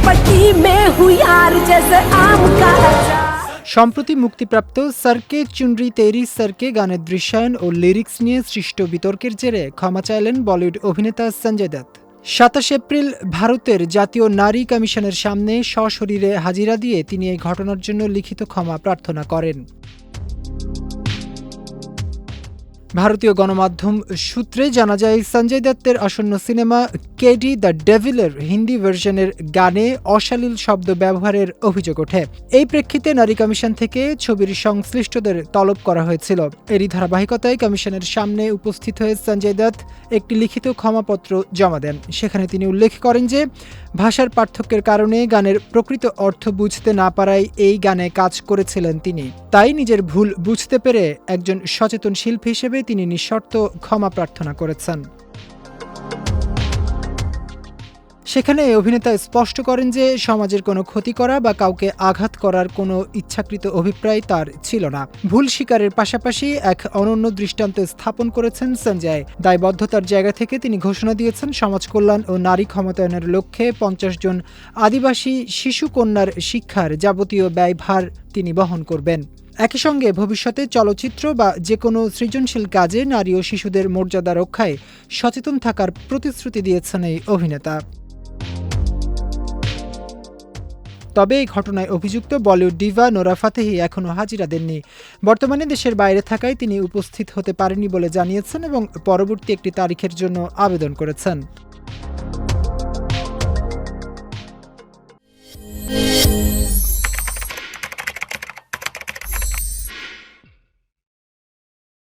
पट्टी में हूँ यार जैसे आम का अचार। সম্প্রতি মুক্তিপ্রাপ্ত সরকে চুনরি তেরি সরকে গানের দৃশ্যায়ন ও লিরিক্স নিয়ে সৃষ্ট বিতর্কের জেরে ক্ষমা চাইলেন বলিউড অভিনেতা সঞ্জয় দত্ত। ২৭ এপ্রিল ভারতের জাতীয় নারী কমিশনের সামনে সশরীরে হাজিরা দিয়ে তিনি এই ঘটনার জন্য লিখিত ক্ষমা প্রার্থনা করেন। ভারতীয় গণমাধ্যম সূত্রে জানা যায়, সঞ্জয় দত্তের আসন্ন সিনেমা কেডি দ্য ডেভিলের হিন্দি ভার্সনের গানে অশ্লীল শব্দ ব্যবহারের অভিযোগ ওঠে। এই প্রেক্ষিতে নারী কমিশন থেকে ছবির সংশ্লিষ্টদের তলব করা হয়েছিল। এরই ধারাবাহিকতায় কমিশনের সামনে উপস্থিত হয়ে সঞ্জয় দত্ত একটি লিখিত ক্ষমাপত্র জমা দেন। সেখানে তিনি উল্লেখ করেন যে ভাষার পার্থক্যের কারণে গানের প্রকৃত অর্থ বুঝতে না পারায় এই গানে কাজ করেছিলেন তিনি। তাই নিজের ভুল বুঝতে পেরে একজন সচেতন শিল্পী হিসেবে তিনি নিঃশর্ত ক্ষমা প্রার্থনা করেছেন। সেখানে অভিনেতা স্পষ্ট করেন যে সমাজের কোনো ক্ষতি করা বা কাউকে আঘাত করার কোনো ইচ্ছাকৃত অভিপ্রায় তার ছিল না। ভুল স্বীকারের পাশাপাশি এক অনন্য দৃষ্টান্ত স্থাপন করেছেন সঞ্জয়। দায়বদ্ধতার জায়গা থেকে তিনি ঘোষণা দিয়েছেন সমাজ কল্যাণ ও নারী ক্ষমতায়নের লক্ষ্যে ৫০ জন আদিবাসী শিশু কন্যার শিক্ষার যাবতীয় ব্যয়ভার তিনি বহন করবেন। একই সঙ্গে ভবিষ্যতে চলচ্চিত্র বা যে কোনো সৃজনশীল কাজে নারী ও শিশুদের মর্যাদা রক্ষায় সচেতন থাকার প্রতিশ্রুতি দিয়েছেন এই অভিনেতা। তবে এই ঘটনায় অভিযুক্ত বলিউড ডিভা নোরা ফাতেহি এখনও হাজিরা দেননি। বর্তমানে দেশের বাইরে থাকায় তিনি উপস্থিত হতে পারেননি বলে জানিয়েছেন এবং পরবর্তী একটি তারিখের জন্য আবেদন করেছেন।